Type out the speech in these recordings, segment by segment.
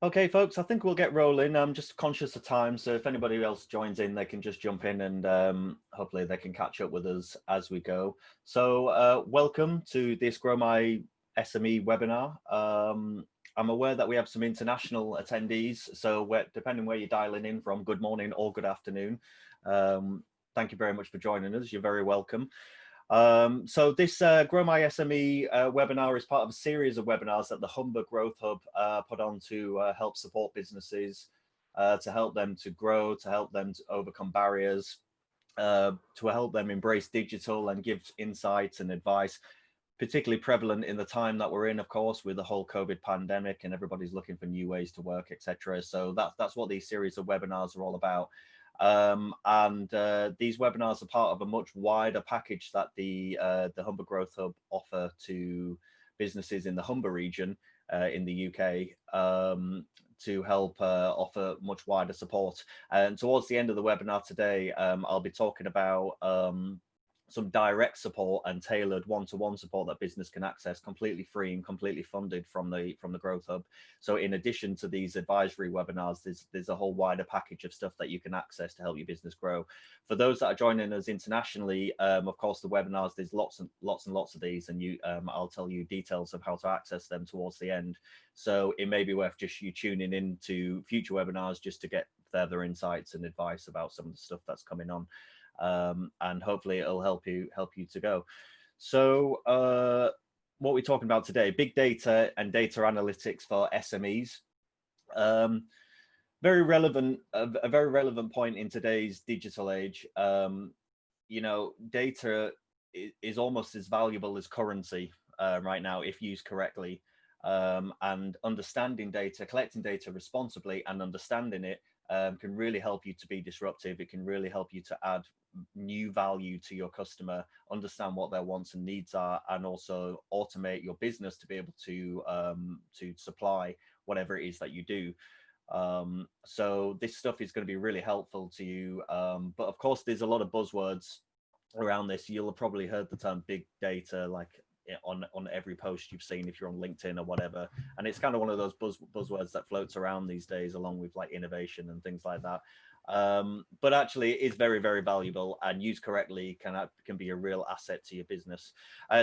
Okay, folks, I think we'll get rolling. I'm just conscious of time, so if anybody else joins in, they can just jump in and hopefully they can catch up with us as we go. So welcome to this Grow My SME webinar. I'm aware that we have some international attendees, so depending where you're dialing in from, good morning or good afternoon. Thank you very much for joining us. You're very welcome. So this Grow My SME webinar is part of a series of webinars that the Humber Growth Hub put on to help support businesses, to help them to grow, to help them to overcome barriers, to help them embrace digital and give insights and advice, particularly prevalent in the time that we're in, of course, with the whole COVID pandemic and everybody's looking for new ways to work, etc. So that's what these series of webinars are all about. These webinars are part of a much wider package that the Humber Growth Hub offer to businesses in the Humber region in the UK to help offer much wider support. And towards the end of the webinar today, I'll be talking about some direct support and tailored one-to-one support that business can access completely free and completely funded from the Growth Hub. So in addition to these advisory webinars, there's a whole wider package of stuff that you can access to help your business grow. For those that are joining us internationally, of course, the webinars, there's lots and lots of these, and I'll tell you details of how to access them towards the end. So it may be worth just you tuning in to future webinars just to get further insights and advice about some of the stuff that's coming on. And hopefully it'll help you to go. So what we're talking about today, big data and data analytics for SMEs. Very relevant, a very relevant point in today's digital age. You know, data is almost as valuable as currency right now if used correctly. And understanding data, collecting data responsibly and understanding it can really help you to be disruptive. It can really help you to add new value to your customer, understand what their wants and needs are, and also automate your business to be able to supply whatever it is that you do. So this stuff is going to be really helpful to you. But of course, there's a lot of buzzwords around this. You'll have probably heard the term big data, like on every post you've seen if you're on LinkedIn or whatever, and it's kind of one of those buzzwords that floats around these days, along with like innovation and things like that. But actually it is very, very valuable, and used correctly can be a real asset to your business.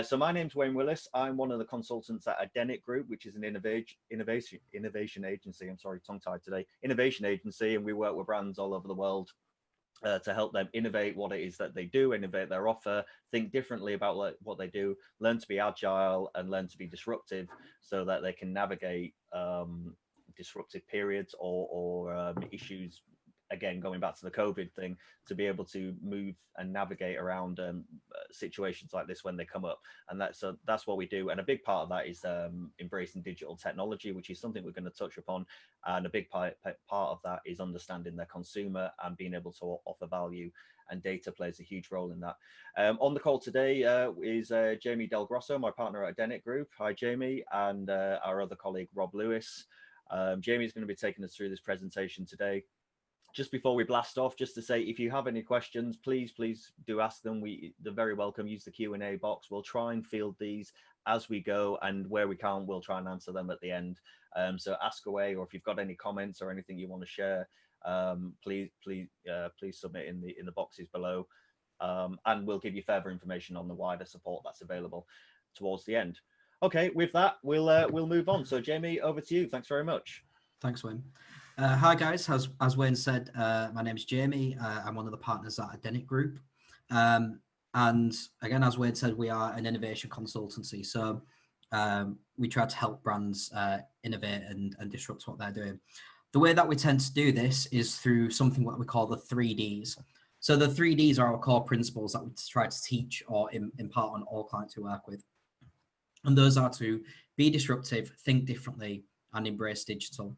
So my name's Wayne Willis. I'm one of the consultants at Edenic Group, which is an innovation agency. I'm sorry, tongue-tied today. Innovation agency, and we work with brands all over the world to help them innovate what it is that they do, innovate their offer, think differently about what they do, learn to be agile and learn to be disruptive so that they can navigate disruptive periods or issues. Again, going back to the COVID thing, to be able to move and navigate around situations like this when they come up. And that's what we do. And a big part of that is embracing digital technology, which is something we're going to touch upon. And a big part of that is understanding their consumer and being able to offer value. And data plays a huge role in that. On the call today is Jamie Del Grosso, my partner at Edenic Group. Hi, Jamie, and our other colleague, Rob Lewis. Jamie is going to be taking us through this presentation today. Just before we blast off, just to say, if you have any questions, please do ask them. They're very welcome. Use the Q&A box. We'll try and field these as we go, and where we can, we'll try and answer them at the end. So ask away, or if you've got any comments or anything you want to share, please submit in the boxes below, and we'll give you further information on the wider support that's available towards the end. Okay, with that, we'll move on. So Jamie, over to you. Thanks very much. Thanks, Wayne. Hi guys, as Wayne said, my name is Jamie. I'm one of the partners at Edenic Group. And again, as Wayne said, we are an innovation consultancy. So we try to help brands innovate and disrupt what they're doing. The way that we tend to do this is through something what we call the 3Ds. So the 3Ds are our core principles that we try to teach or impart on all clients we work with. And those are to be disruptive, think differently, and embrace digital.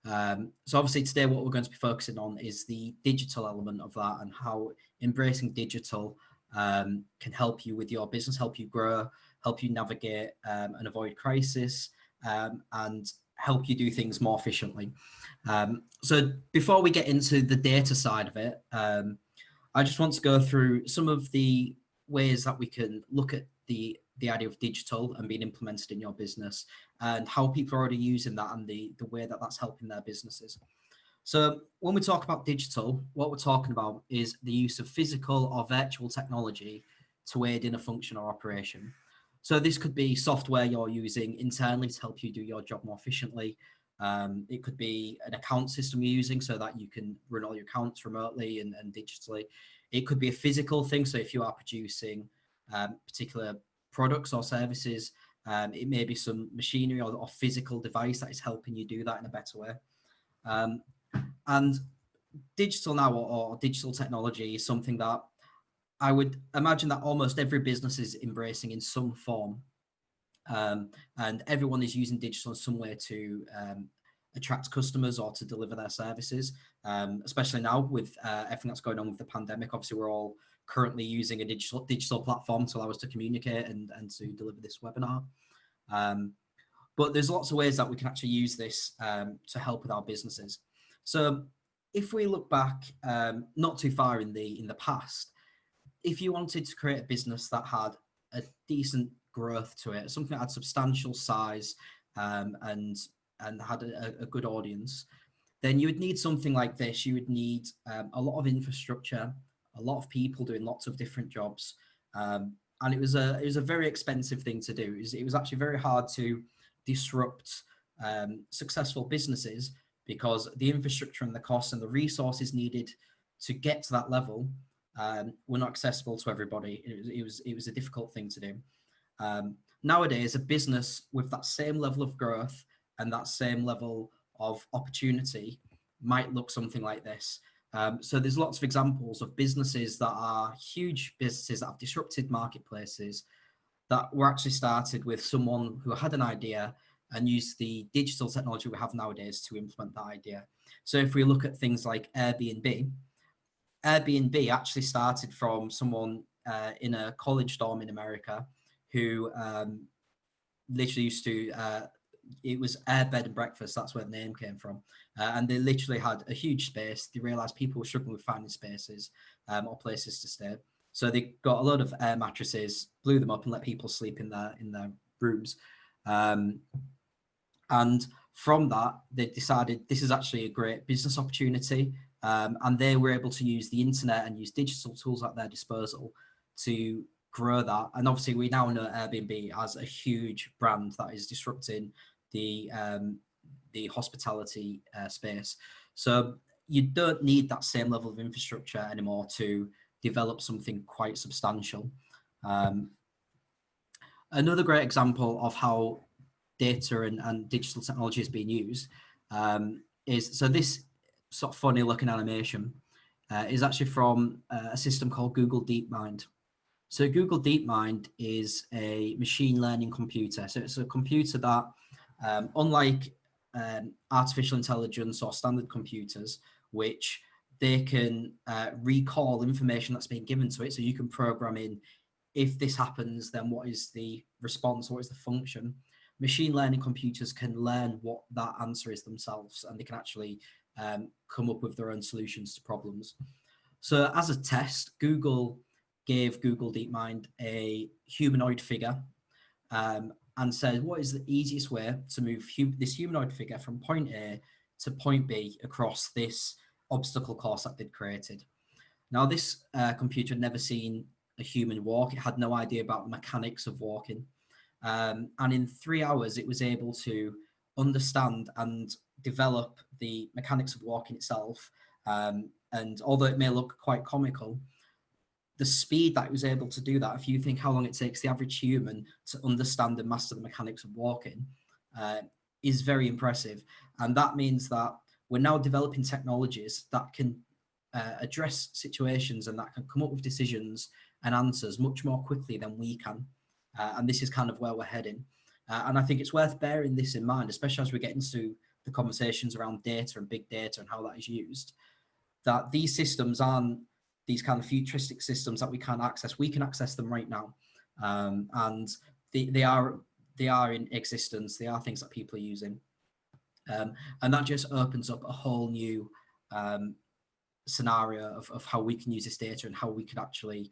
So obviously today what we're going to be focusing on is the digital element of that, and how embracing digital can help you with your business, help you grow, help you navigate and avoid crisis, and help you do things more efficiently. So before we get into the data side of it, I just want to go through some of the ways that we can look at the the idea of digital and being implemented in your business, and how people are already using that, and the way that that's helping their businesses. So when we talk about digital, what we're talking about is the use of physical or virtual technology to aid in a function or operation. So this could be software you're using internally to help you do your job more efficiently. It could be an account system you're using so that you can run all your accounts remotely and digitally. It could be a physical thing. So if you are producing particular products or services, it may be some machinery or physical device that is helping you do that in a better way. And digital now, or digital technology, is something that I would imagine that almost every business is embracing in some form. And everyone is using digital in some way to attract customers or to deliver their services, especially now with everything that's going on with the pandemic. Obviously, we're all currently using a digital platform to allow us to communicate and to deliver this webinar. But there's lots of ways that we can actually use this to help with our businesses. So if we look back not too far in the past, if you wanted to create a business that had a decent growth to it, something that had substantial size and had a good audience, then you would need something like this. You would need a lot of infrastructure, a lot of people doing lots of different jobs, and it was a very expensive thing to do. It was actually very hard to disrupt successful businesses, because the infrastructure and the costs and the resources needed to get to that level were not accessible to everybody. It was a difficult thing to do. Nowadays, a business with that same level of growth and that same level of opportunity might look something like this. So there's lots of examples of businesses that are huge businesses that have disrupted marketplaces, that were actually started with someone who had an idea and used the digital technology we have nowadays to implement that idea. So if we look at things like Airbnb actually started from someone in a college dorm in America who literally used to, it was Air Bed and Breakfast, that's where the name came from. And they literally had a huge space. They realized people were struggling with finding spaces or places to stay. So they got a load of air mattresses, blew them up and let people sleep in their rooms. And from that, they decided this is actually a great business opportunity. And they were able to use the internet and use digital tools at their disposal to grow that. And obviously, we now know Airbnb as a huge brand that is disrupting the hospitality space. So you don't need that same level of infrastructure anymore to develop something quite substantial. Another great example of how data and digital technology is being used is, so this sort of funny looking animation is actually from a system called Google DeepMind. So Google DeepMind is a machine learning computer. So it's a computer that, unlike artificial intelligence or standard computers, which they can recall information that's being given to it. So you can program in, if this happens, then what is the response, what is the function? Machine learning computers can learn what that answer is themselves, and they can actually come up with their own solutions to problems. So as a test, Google gave Google DeepMind a humanoid figure and said, what is the easiest way to move this humanoid figure from point A to point B across this obstacle course that they'd created? Now, this computer had never seen a human walk. It had no idea about the mechanics of walking. And in 3 hours, it was able to understand and develop the mechanics of walking itself. And although it may look quite comical, the speed that it was able to do that, if you think how long it takes the average human to understand and master the mechanics of walking, is very impressive. And that means that we're now developing technologies that can address situations and that can come up with decisions and answers much more quickly than we can. And this is kind of where we're heading. And I think it's worth bearing this in mind, especially as we get into the conversations around data and big data and how that is used, that these systems aren't these kind of futuristic systems that we can't access. We can access them right now. And they are in existence. They are things that people are using. And that just opens up a whole new scenario of how we can use this data and how we can actually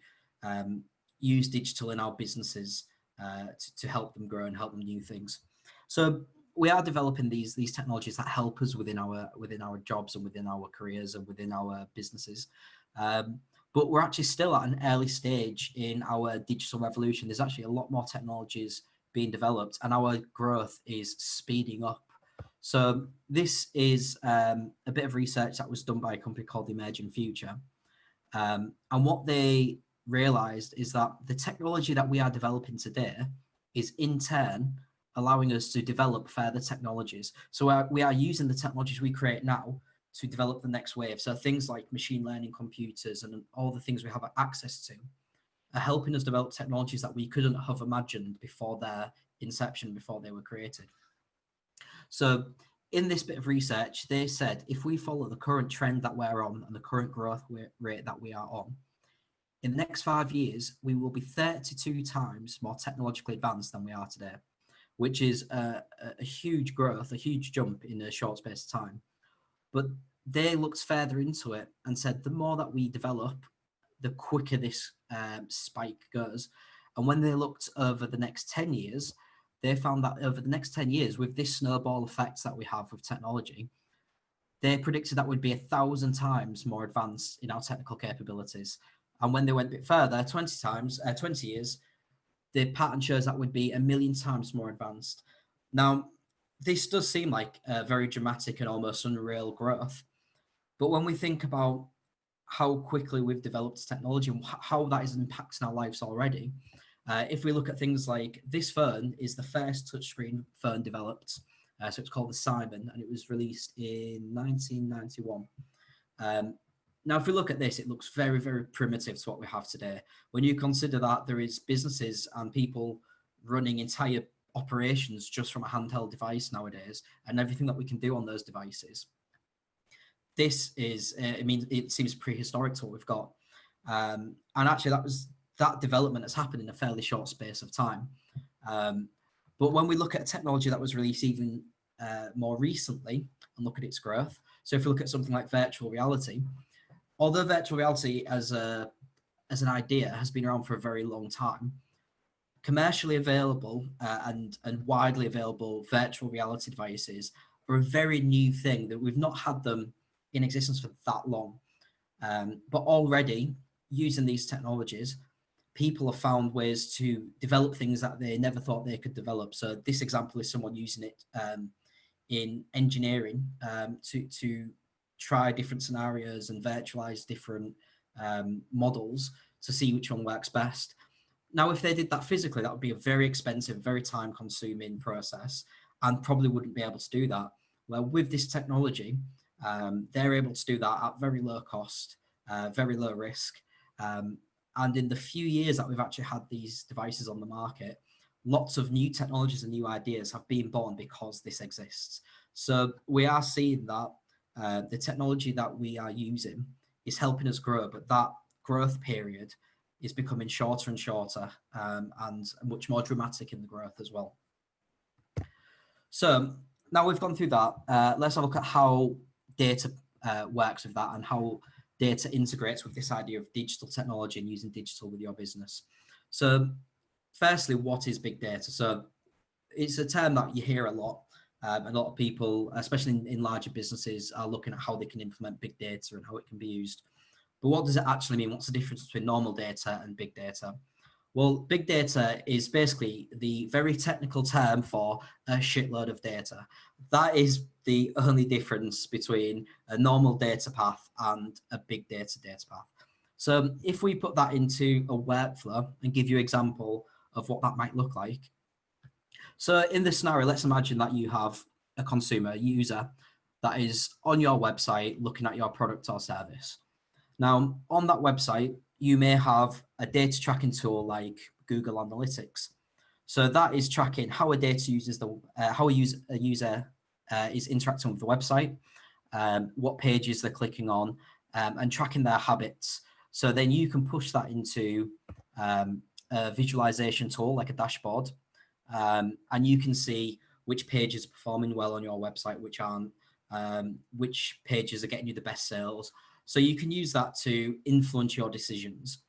use digital in our businesses to help them grow and help them do things. So we are developing these technologies that help us within our jobs and within our careers and within our businesses. But we're actually still at an early stage in our digital revolution. There's actually a lot more technologies being developed, and our growth is speeding up. So this is a bit of research that was done by a company called Emerging Future. And what they realized is that the technology that we are developing today is in turn allowing us to develop further technologies. So we are using the technologies we create now to develop the next wave. So things like machine learning computers and all the things we have access to are helping us develop technologies that we couldn't have imagined before their inception, before they were created. So in this bit of research, they said if we follow the current trend that we're on and the current growth rate that we are on, in the next 5 years, we will be 32 times more technologically advanced than we are today, which is a huge growth, a huge jump in a short space of time. But they looked further into it and said the more that we develop, the quicker this spike goes. And when they looked over the next 10 years, they found that over the next 10 years, with this snowball effect that we have with technology, they predicted that would be 1,000 times more advanced in our technical capabilities. And when they went a bit further, 20 years, the pattern shows that would be 1,000,000 times more advanced. Now, this does seem like a very dramatic and almost unreal growth. But when we think about how quickly we've developed technology and how that is impacting our lives already, if we look at things like this phone is the first touchscreen phone developed. So it's called the Simon, and it was released in 1991. Now, if we look at this, it looks very, very primitive to what we have today. When you consider that there is businesses and people running entire operations just from a handheld device nowadays, and everything that we can do on those devices, this is, it seems prehistoric to what we've got. And actually, that development has happened in a fairly short space of time. But when we look at technology that was released even more recently and look at its growth, so if we look at something like virtual reality, although virtual reality as an idea has been around for a very long time, commercially available and widely available virtual reality devices are a very new thing that we've not had them in existence for that long. But already using these technologies, people have found ways to develop things that they never thought they could develop. So this example is someone using it in engineering to try different scenarios and virtualize different models to see which one works best. Now, if they did that physically, that would be a very expensive, very time-consuming process, and probably wouldn't be able to do that. Well, with this technology, they're able to do that at very low cost, very low risk. And in the few years that we've actually had these devices on the market, lots of new technologies and new ideas have been born because this exists. So we are seeing that the technology that we are using is helping us grow, but that growth period is becoming shorter and shorter and much more dramatic in the growth as well. So now we've gone through that, let's have a look at how data works with that and how data integrates with this idea of digital technology and using digital with your business. So firstly, what is big data? So it's a term that you hear a lot. A lot of people, especially in larger businesses, are looking at how they can implement big data and how it can be used. But what does it actually mean? What's the difference between normal data and big data? Well, big data is basically the very technical term for a shitload of data. That is the only difference between a normal data path and a big data path. So if we put that into a workflow and give you an example of what that might look like. So in this scenario, let's imagine that you have a consumer, a user that is on your website looking at your product or service. Now, on that website, you may have a data tracking tool like Google Analytics. So that is tracking how a data uses how a user is interacting with the website, what pages they're clicking on, and tracking their habits. So then you can push that into a visualization tool like a dashboard, and you can see which pages are performing well on your website, which aren't, which pages are getting you the best sales. So you can use that to influence your decisions.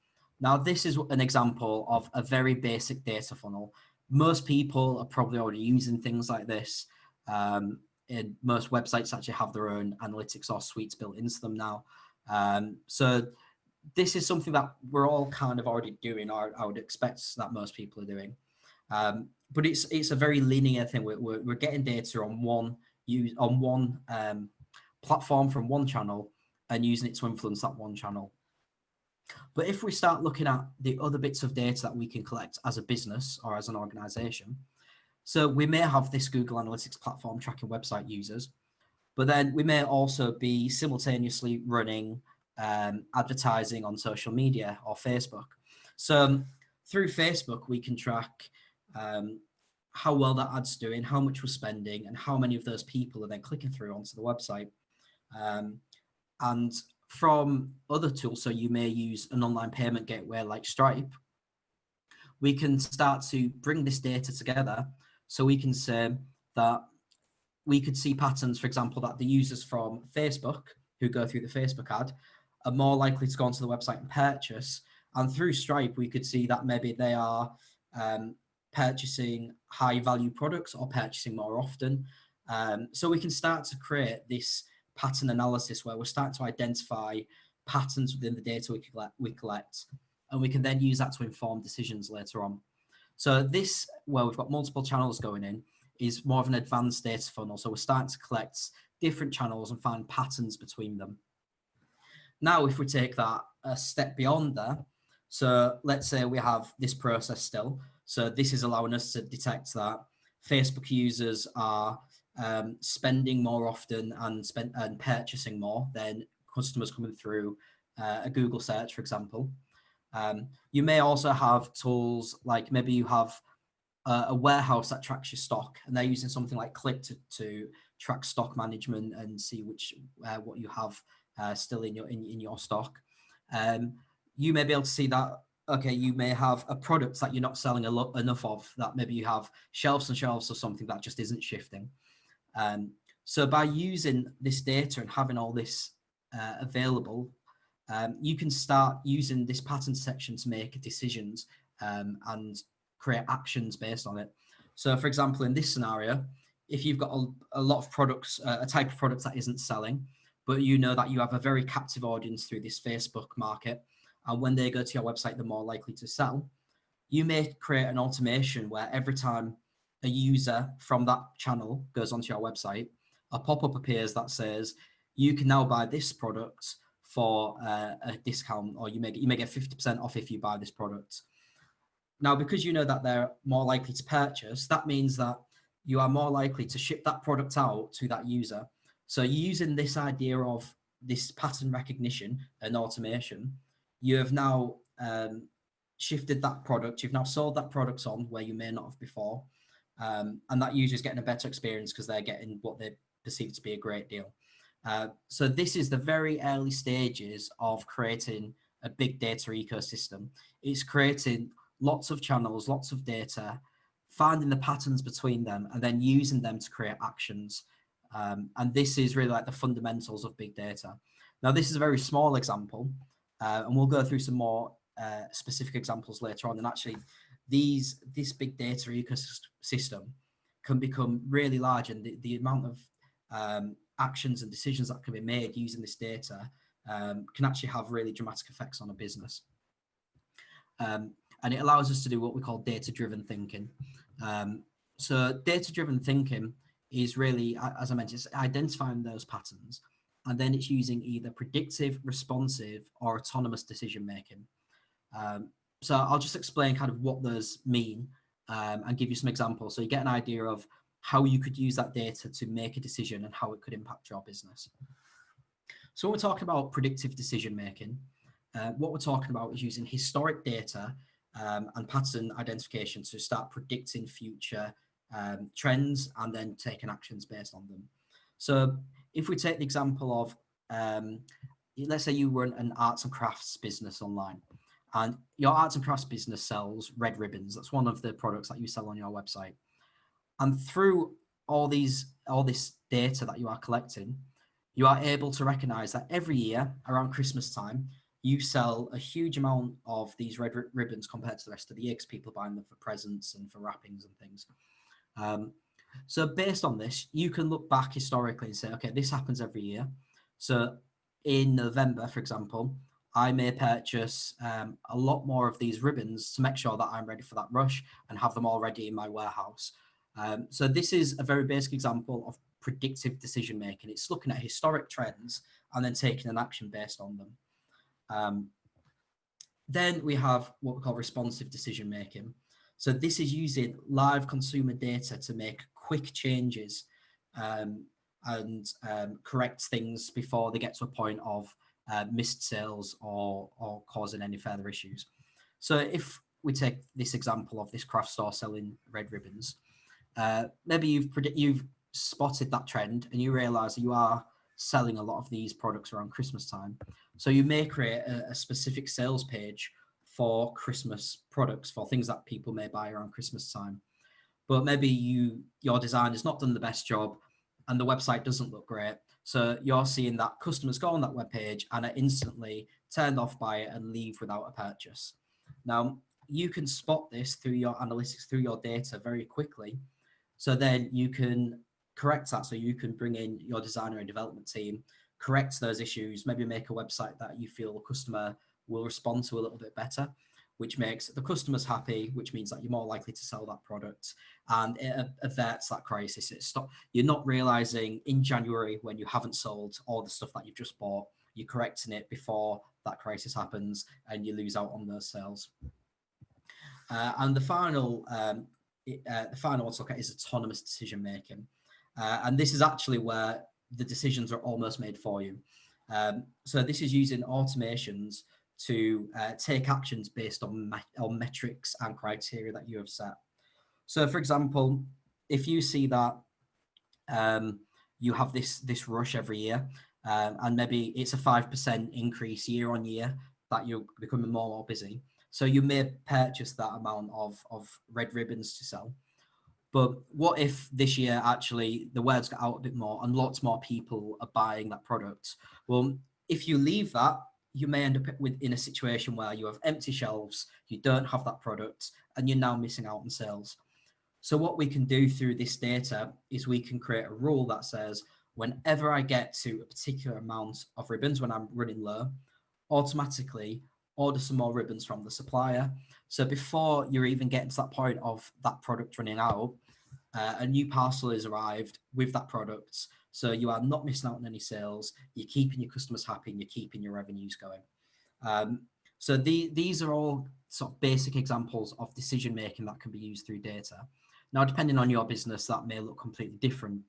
Now, this is an example of a very basic data funnel. Most people are probably already using things like this. And most websites actually have their own analytics or suites built into them now. So this is something that we're all kind of already doing, or I would expect that most people are doing. But it's a very linear thing. We're getting data on one platform from one channel and using it to influence that one channel. But if we start looking at the other bits of data that we can collect as a business or as an organization, so we may have this Google Analytics platform tracking website users, but then we may also be simultaneously running advertising on social media or Facebook. So through Facebook, we can track how well that ad's doing, how much we're spending, and how many of those people are then clicking through onto the website. And from other tools, so you may use an online payment gateway like Stripe, we can start to bring this data together. So we can say that we could see patterns, for example, that the users from Facebook who go through the Facebook ad are more likely to go onto the website and purchase. And through Stripe, we could see that maybe they are purchasing high value products or purchasing more often. So we can start to create this pattern analysis where we're starting to identify patterns within the data we collect, and we can then use that to inform decisions later on. So this, where we've got multiple channels going in, is more of an advanced data funnel. So we're starting to collect different channels and find patterns between them. Now, if we take that a step beyond there, so let's say we have this process still. So this is allowing us to detect that Facebook users are spending more often and purchasing more than customers coming through a Google search, for example. You may also have tools like maybe you have a warehouse that tracks your stock, and they're using something like Click to track stock management and see which what you have still in your stock. You may be able to see that, okay, you may have a product that you're not selling enough of, that maybe you have shelves and shelves or something that just isn't shifting. So by using this data and having all this available, you can start using this pattern section to make decisions and create actions based on it. So for example, in this scenario, if you've got a lot of products, a type of product that isn't selling, but you know that you have a very captive audience through this Facebook market, and when they go to your website, they're more likely to sell, you may create an automation where every time a user from that channel goes onto your website, a pop-up appears that says, you can now buy this product for a discount, or you may get 50% off if you buy this product. Now, because you know that they're more likely to purchase, that means that you are more likely to ship that product out to that user. So using this idea of this pattern recognition and automation, you have now shifted that product. You've now sold that product on where you may not have before. And that user is getting a better experience because they're getting what they perceive to be a great deal. So this is the very early stages of creating a big data ecosystem. It's creating lots of channels, lots of data, finding the patterns between them, and then using them to create actions. And this is really like the fundamentals of big data. Now, this is a very small example, and we'll go through some more specific examples later on. And actually, this big data ecosystem can become really large, and the amount of actions and decisions that can be made using this data can actually have really dramatic effects on a business. And it allows us to do what we call data-driven thinking. So data-driven thinking is really, as I mentioned, it's identifying those patterns, and then it's using either predictive, responsive, or autonomous decision-making. So I'll just explain kind of what those mean and give you some examples so you get an idea of how you could use that data to make a decision and how it could impact your business. So when we're talking about predictive decision-making, what we're talking about is using historic data and pattern identification to start predicting future trends and then taking actions based on them. So if we take the example of, let's say you run an arts and crafts business online, and your arts and crafts business sells red ribbons. That's one of the products that you sell on your website. And through all this data that you are collecting, you are able to recognize that every year around Christmas time, you sell a huge amount of these red ribbons compared to the rest of the year because people are buying them for presents and for wrappings and things. So based on this, you can look back historically and say, okay, this happens every year. So in November, for example, I may purchase a lot more of these ribbons to make sure that I'm ready for that rush and have them all ready in my warehouse. So this is a very basic example of predictive decision making. It's looking at historic trends and then taking an action based on them. Then we have what we call responsive decision making. So this is using live consumer data to make quick changes and correct things before they get to a point of missed sales or causing any further issues. So if we take this example of this craft store selling red ribbons, maybe you've spotted that trend and you realize that you are selling a lot of these products around Christmas time. So you may create a specific sales page for Christmas products, for things that people may buy around Christmas time. But maybe your design has not done the best job and the website doesn't look great. So you're seeing that customers go on that web page and are instantly turned off by it and leave without a purchase. Now, you can spot this through your analytics, through your data very quickly. So then you can correct that. So you can bring in your designer and development team, correct those issues, maybe make a website that you feel the customer will respond to a little bit better, which makes the customers happy, which means that you're more likely to sell that product, and it averts that crisis. You're not realizing in January when you haven't sold all the stuff that you've just bought, you're correcting it before that crisis happens and you lose out on those sales. And the final one to look at is autonomous decision making. And this is actually where the decisions are almost made for you. So this is using automations to take actions based on metrics and criteria that you have set. So for example, if you see that you have this rush every year, and maybe it's a 5% increase year on year that you're becoming more and more busy, so you may purchase that amount of red ribbons to sell. But what if this year actually the word's got out a bit more and lots more people are buying that product? Well, if you leave that, you may end up in a situation where you have empty shelves, you don't have that product, and you're now missing out on sales. So what we can do through this data is we can create a rule that says, whenever I get to a particular amount of ribbons, when I'm running low, automatically order some more ribbons from the supplier. So before you're even getting to that point of that product running out, a new parcel is arrived with that product. So you are not missing out on any sales. You're keeping your customers happy and you're keeping your revenues going. So these are all sort of basic examples of decision making that can be used through data. Now, depending on your business, that may look completely different.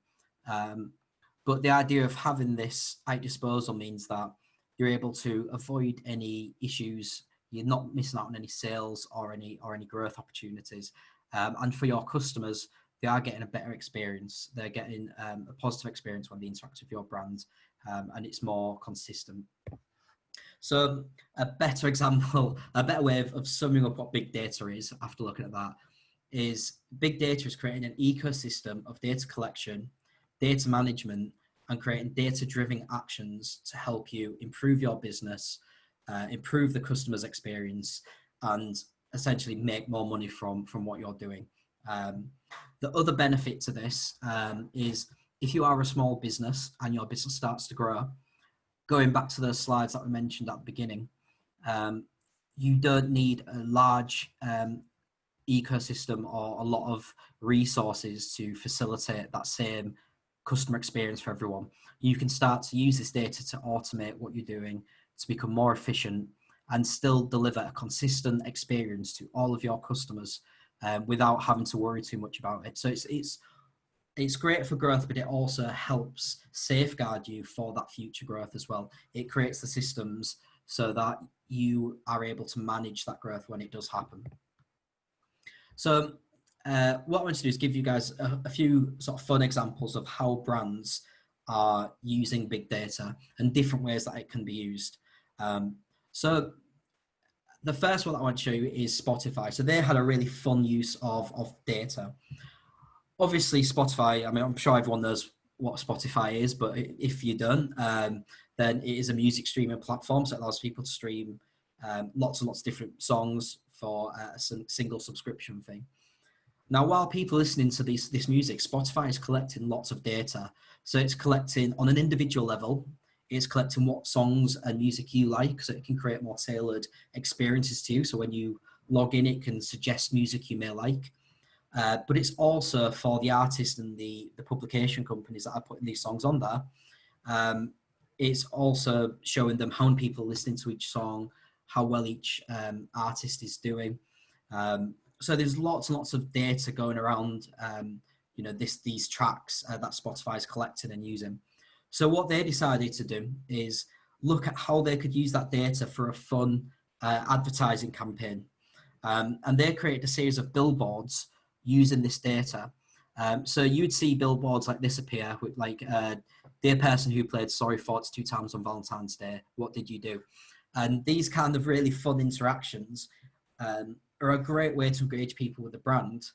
But the idea of having this at disposal means that you're able to avoid any issues. You're not missing out on any sales or any growth opportunities. And for your customers, they are getting a better experience. They're getting a positive experience when they interact with your brand, and it's more consistent. So a better example, a better way of summing up what big data is after looking at that is big data is creating an ecosystem of data collection, data management, and creating data-driven actions to help you improve your business, improve the customer's experience, and essentially make more money from what you're doing. The other benefit to this is if you are a small business and your business starts to grow, going back to those slides that we mentioned at the beginning, you don't need a large ecosystem or a lot of resources to facilitate that same customer experience for everyone. You can start to use this data to automate what you're doing, to become more efficient and still deliver a consistent experience to all of your customers without having to worry too much about it. So it's great for growth, but it also helps safeguard you for that future growth as well. It creates the systems so that you are able to manage that growth when it does happen. So what I want to do is give you guys a few sort of fun examples of how brands are using big data and different ways that it can be used. So the first one that I want to show you is Spotify. So they had a really fun use of data. Obviously Spotify, I mean, I'm sure everyone knows what Spotify is, but if you don't, then it is a music streaming platform. So it allows people to stream lots and lots of different songs for a single subscription fee. Now, while people are listening to this music, Spotify is collecting lots of data. So it's collecting on an individual level, it's collecting what songs and music you like, so it can create more tailored experiences to you. So when you log in, it can suggest music you may like. But it's also for the artists and the publication companies that are putting these songs on there. It's also showing them how many people are listening to each song, how well each artist is doing. So there's lots and lots of data going around, these tracks that Spotify is collecting and using. So what they decided to do is look at how they could use that data for a fun advertising campaign. And they created a series of billboards using this data. So you'd see billboards like this appear with like, dear person who played Sorry Thoughts 2 times on Valentine's Day, what did you do? And these kind of really fun interactions are a great way to engage people with the brand,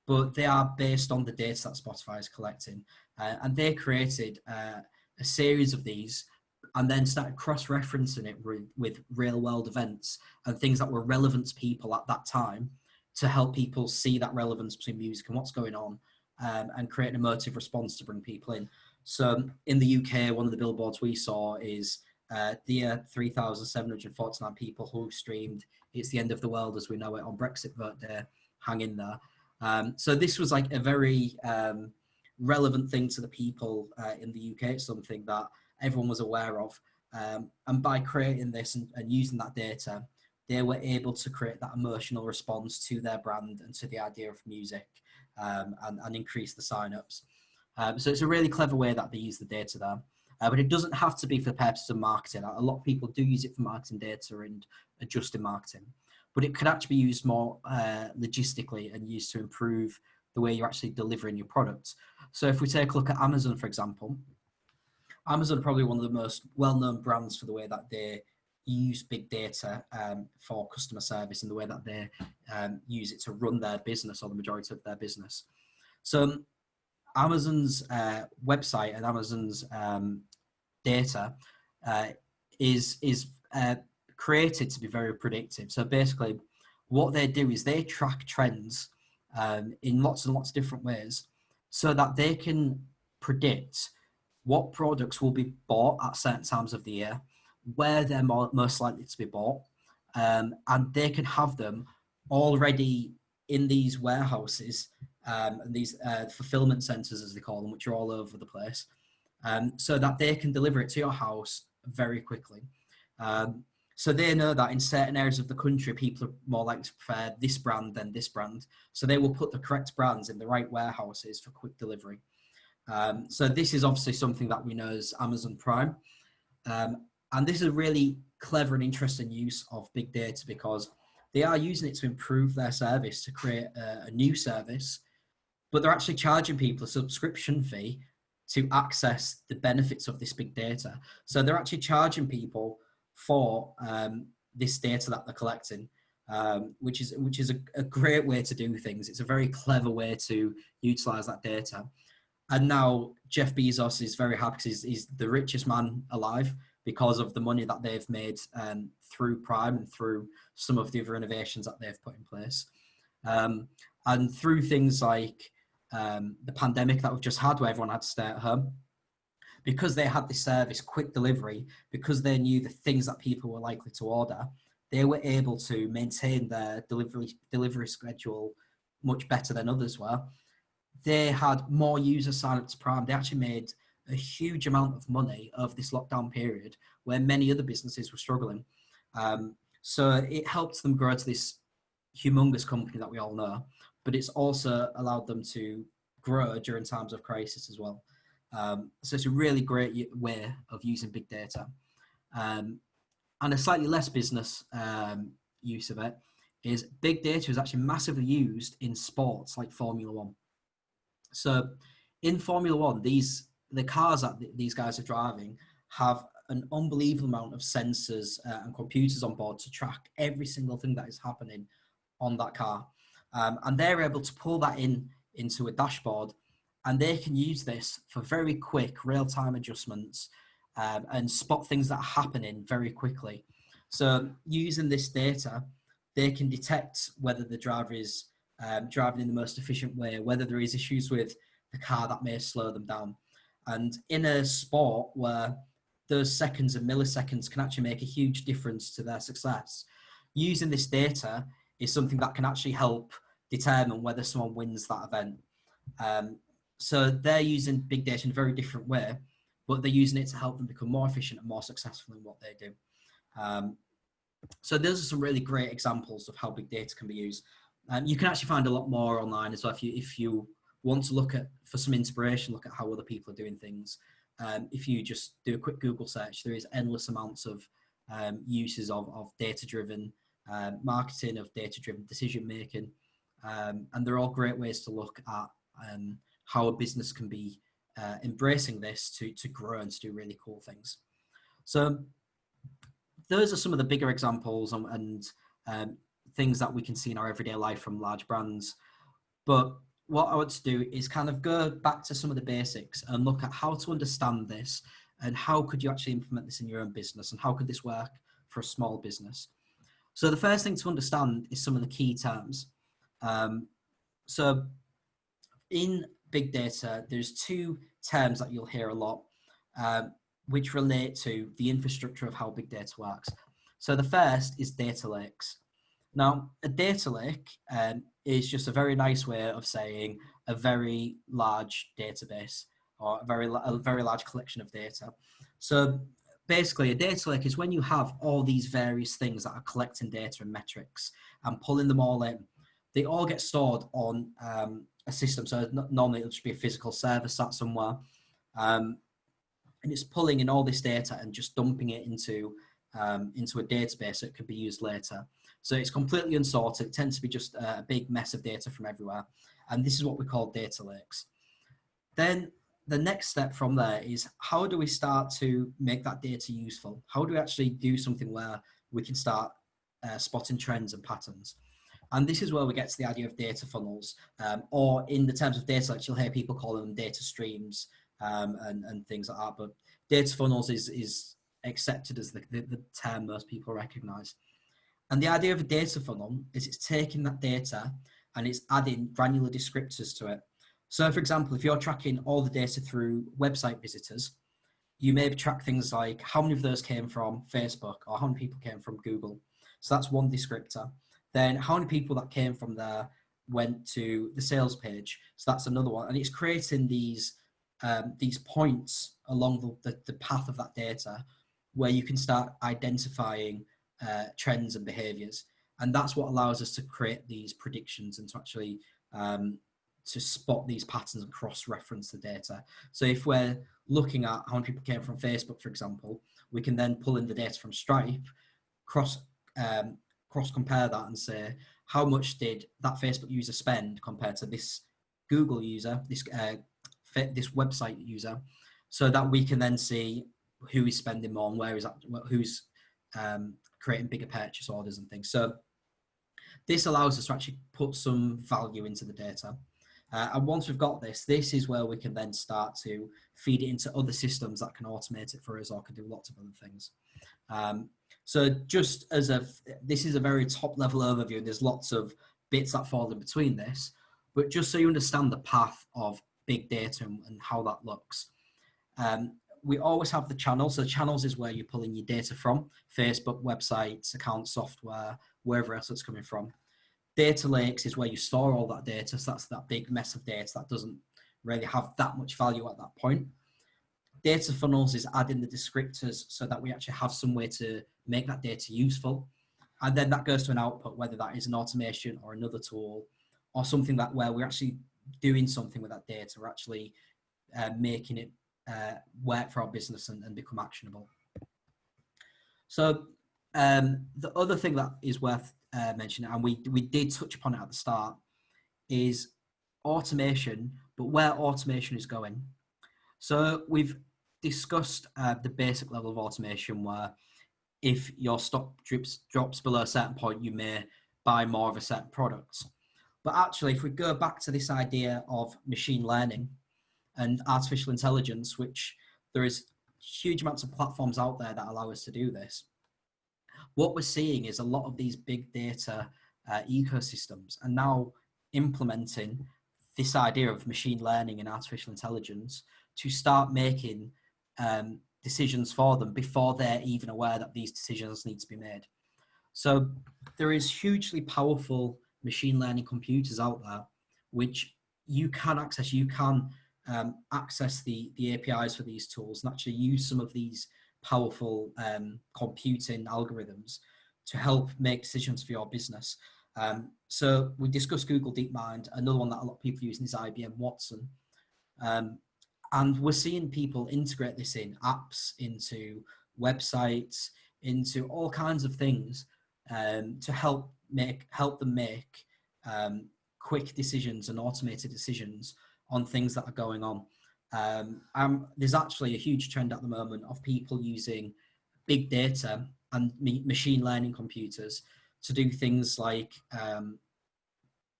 but they are based on the data that Spotify is collecting. And they created a series of these and then started cross-referencing it with real-world events and things that were relevant to people at that time to help people see that relevance between music and what's going on, and create an emotive response to bring people in. So in the UK, one of the billboards we saw is dear 3,749 people who streamed It's the End of the World as We Know It on Brexit Vote Day, hang in there. So this was like a very relevant thing to the people in the UK. It's something that everyone was aware of. And by creating this and using that data, they were able to create that emotional response to their brand and to the idea of music, and increase the signups. So it's a really clever way that they use the data there. But it doesn't have to be for the purposes of marketing. A lot of people do use it for marketing data and adjusting marketing. But it could actually be used more logistically and used to improve the way you're actually delivering your products. So if we take a look at Amazon, for example, Amazon are probably one of the most well-known brands for the way that they use big data for customer service and the way that they use it to run their business, or the majority of their business. So Amazon's website and Amazon's data is created to be very predictive. So basically what they do is they track trends in lots and lots of different ways so that they can predict what products will be bought at certain times of the year, where they're most likely to be bought, and they can have them already in these warehouses, and these fulfillment centers, as they call them, which are all over the place, so that they can deliver it to your house very quickly. So they know that in certain areas of the country, people are more likely to prefer this brand than this brand. So they will put the correct brands in the right warehouses for quick delivery. So this is obviously something that we know as Amazon Prime. And this is a really clever and interesting use of big data, because they are using it to improve their service, to create a new service, but they're actually charging people a subscription fee to access the benefits of this big data. So they're actually charging people for this data that they're collecting, which is a great way to do things. It's a very clever way to utilize that data. And now Jeff Bezos is very happy because he's the richest man alive because of the money that they've made through Prime and through some of the other innovations that they've put in place. And through things like the pandemic that we've just had, where everyone had to stay at home, because they had this service, quick delivery, because they knew the things that people were likely to order, they were able to maintain their delivery schedule much better than others were. They had more users sign up to Prime. They actually made a huge amount of money over this lockdown period where many other businesses were struggling. So it helped them grow to this humongous company that we all know, but it's also allowed them to grow during times of crisis as well. So it's a really great way of using big data. And a slightly less business use of it is big data is actually massively used in sports like Formula One. So in Formula One, the cars that these guys are driving have an unbelievable amount of sensors and computers on board to track every single thing that is happening on that car. And they're able to pull that into a dashboard, and they can use this for very quick real-time adjustments and spot things that are happening very quickly. So using this data, they can detect whether the driver is driving in the most efficient way, whether there is issues with the car that may slow them down. And in a sport where those seconds and milliseconds can actually make a huge difference to their success, using this data is something that can actually help determine whether someone wins that event. So they're using big data in a very different way, but they're using it to help them become more efficient and more successful in what they do. So those are some really great examples of how big data can be used. You can actually find a lot more online as well. If you want to look at, for some inspiration, look at how other people are doing things. If you just do a quick Google search, there is endless amounts of uses of data-driven marketing, of data-driven decision-making. And they're all great ways to look at how a business can be embracing this to grow and to do really cool things. So those are some of the bigger examples and things that we can see in our everyday life from large brands. But what I want to do is kind of go back to some of the basics and look at how to understand this and how could you actually implement this in your own business and how could this work for a small business. So the first thing to understand is some of the key terms. So in big data, there's two terms that you'll hear a lot, which relate to the infrastructure of how big data works. So the first is data lakes. Now, a data lake is just a very nice way of saying a very large database or a very large collection of data. So basically, a data lake is when you have all these various things that are collecting data and metrics and pulling them all in. They all get stored on a system. So normally it'll just be a physical server sat somewhere. And it's pulling in all this data and just dumping it into a database that could be used later. So it's completely unsorted. It tends to be just a big mess of data from everywhere. And this is what we call data lakes. Then the next step from there is how do we start to make that data useful? How do we actually do something where we can start spotting trends and patterns? And this is where we get to the idea of data funnels, or in the terms of data lakes, you'll hear people call them data streams and things like that. But data funnels is accepted as the term most people recognize. And the idea of a data funnel is it's taking that data and it's adding granular descriptors to it. So for example, if you're tracking all the data through website visitors, you may track things like how many of those came from Facebook or how many people came from Google. So that's one descriptor. Then how many people that came from there went to the sales page. So that's another one. And it's creating these points along the path of that data where you can start identifying trends and behaviors. And that's what allows us to create these predictions and to actually to spot these patterns and cross-reference the data. So if we're looking at how many people came from Facebook, for example, we can then pull in the data from Stripe, cross-compare that and say, how much did that Facebook user spend compared to this Google user, this website user, so that we can then see who is spending more and where is that, who's creating bigger purchase orders and things. So this allows us to actually put some value into the data. And once we've got this is where we can then start to feed it into other systems that can automate it for us or can do lots of other things. So just as this is a very top level overview, and there's lots of bits that fall in between this, but just so you understand the path of big data and how that looks. We always have the channels. So channels is where you pull in your data from: Facebook, websites, account software, wherever else it's coming from. Data lakes is where you store all that data. So that's that big mess of data that doesn't really have that much value at that point. Data funnels is adding the descriptors so that we actually have some way to make that data useful. And then that goes to an output, whether that is an automation or another tool or something that where we're actually doing something with that data. We're actually making it work for our business and become actionable. So the other thing that is worth mentioning, and we did touch upon it at the start, is automation, but where automation is going. So we've discussed the basic level of automation where if your stock drops below a certain point, you may buy more of a certain product. But actually, if we go back to this idea of machine learning and artificial intelligence, which there is huge amounts of platforms out there that allow us to do this. What we're seeing is a lot of these big data ecosystems are now implementing this idea of machine learning and artificial intelligence to start making decisions for them before they're even aware that these decisions need to be made. So there is hugely powerful machine learning computers out there, which you can access. You can access the APIs for these tools and actually use some of these powerful computing algorithms to help make decisions for your business. So we discussed Google DeepMind. Another one that a lot of people are using is IBM Watson. And we're seeing people integrate this in apps, into websites, into all kinds of things to help them make quick decisions and automated decisions on things that are going on. There's actually a huge trend at the moment of people using big data and machine learning computers to do things like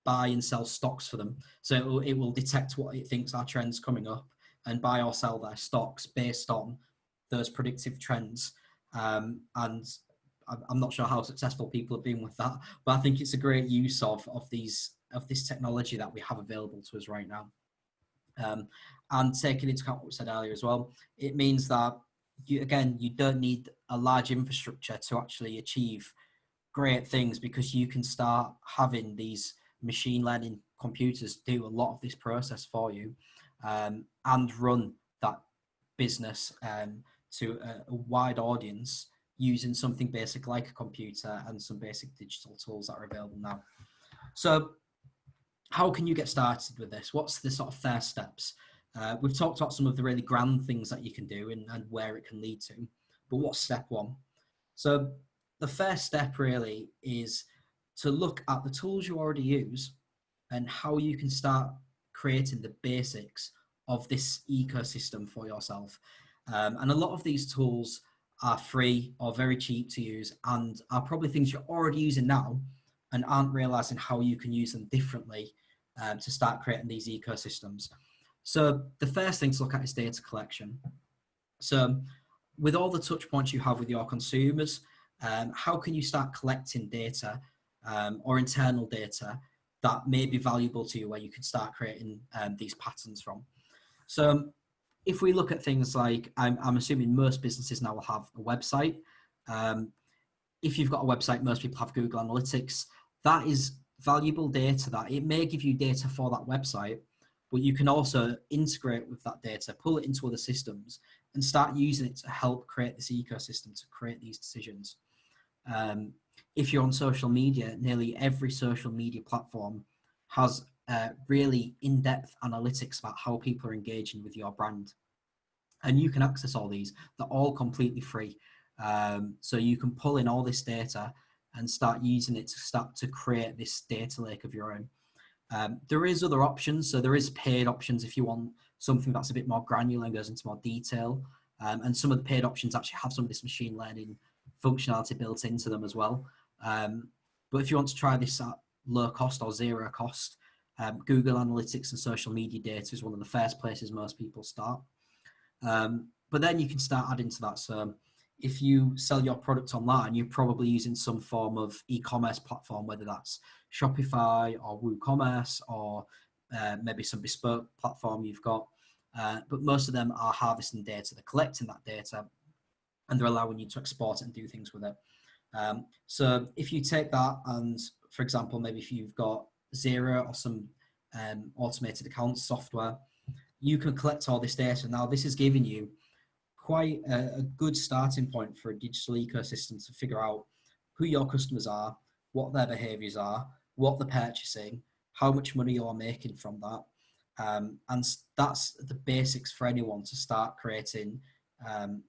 buy and sell stocks for them. So it will detect what it thinks are trends coming up and buy or sell their stocks based on those predictive trends. And I'm not sure how successful people have been with that, but I think it's a great use of this technology that we have available to us right now. And taking into account what we said earlier as well, it means that you don't need a large infrastructure to actually achieve great things, because you can start having these machine learning computers do a lot of this process for you and run that business to a wide audience using something basic like a computer and some basic digital tools that are available now. So how can you get started with this? What's the sort of first steps? We've talked about some of the really grand things that you can do and where it can lead to, but what's step one? So the first step really is to look at the tools you already use and how you can start creating the basics of this ecosystem for yourself. And a lot of these tools are free or very cheap to use and are probably things you're already using now and aren't realizing how you can use them differently to start creating these ecosystems. So the first thing to look at is data collection. So with all the touch points you have with your consumers, how can you start collecting data or internal data that may be valuable to you, where you could start creating these patterns from? So if we look at things like, I'm assuming most businesses now will have a website. If you've got a website, most people have Google Analytics. That is valuable data. That it may give you data for that website, but you can also integrate with that data, pull it into other systems, and start using it to help create this ecosystem, to create these decisions. If you're on social media, nearly every social media platform has really in-depth analytics about how people are engaging with your brand. And you can access all these. They're all completely free. So you can pull in all this data and start using it to start to create this data lake of your own. There is other options. So there is paid options if you want something that's a bit more granular and goes into more detail. And some of the paid options actually have some of this machine learning functionality built into them as well. But if you want to try this at low cost or zero cost, Google Analytics and social media data is one of the first places most people start. But then you can start adding to that. So if you sell your product online, you're probably using some form of e-commerce platform, whether that's Shopify or WooCommerce or maybe some bespoke platform you've got. But most of them are harvesting data. They're collecting that data and they're allowing you to export it and do things with it. So if you take that and, for example, maybe if you've got Xero or some automated account software, you can collect all this data. Now, this is giving you quite a good starting point for a digital ecosystem to figure out who your customers are, what their behaviors are, what they're purchasing, how much money you're making from that. And that's the basics for anyone to start creating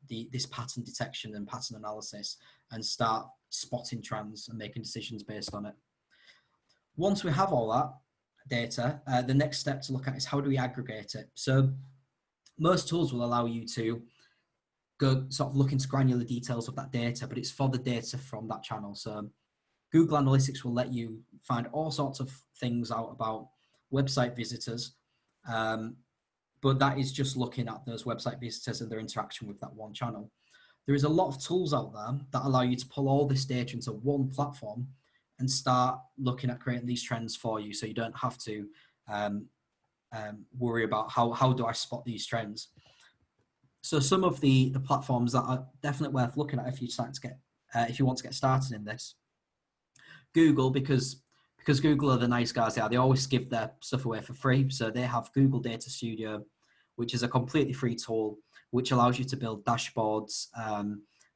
this pattern detection and pattern analysis and start spotting trends and making decisions based on it. Once we have all that data, the next step to look at is how do we aggregate it? So most tools will allow you to go sort of look into granular details of that data, but it's for the data from that channel. So Google Analytics will let you find all sorts of things out about website visitors, but that is just looking at those website visitors and their interaction with that one channel. There is a lot of tools out there that allow you to pull all this data into one platform and start looking at creating these trends for you, so you don't have to worry about how do I spot these trends. So some of the platforms that are definitely worth looking at if you want to get started in this. Google, because Google are the nice guys they always give their stuff away for free. So they have Google Data Studio, which is a completely free tool which allows you to build dashboards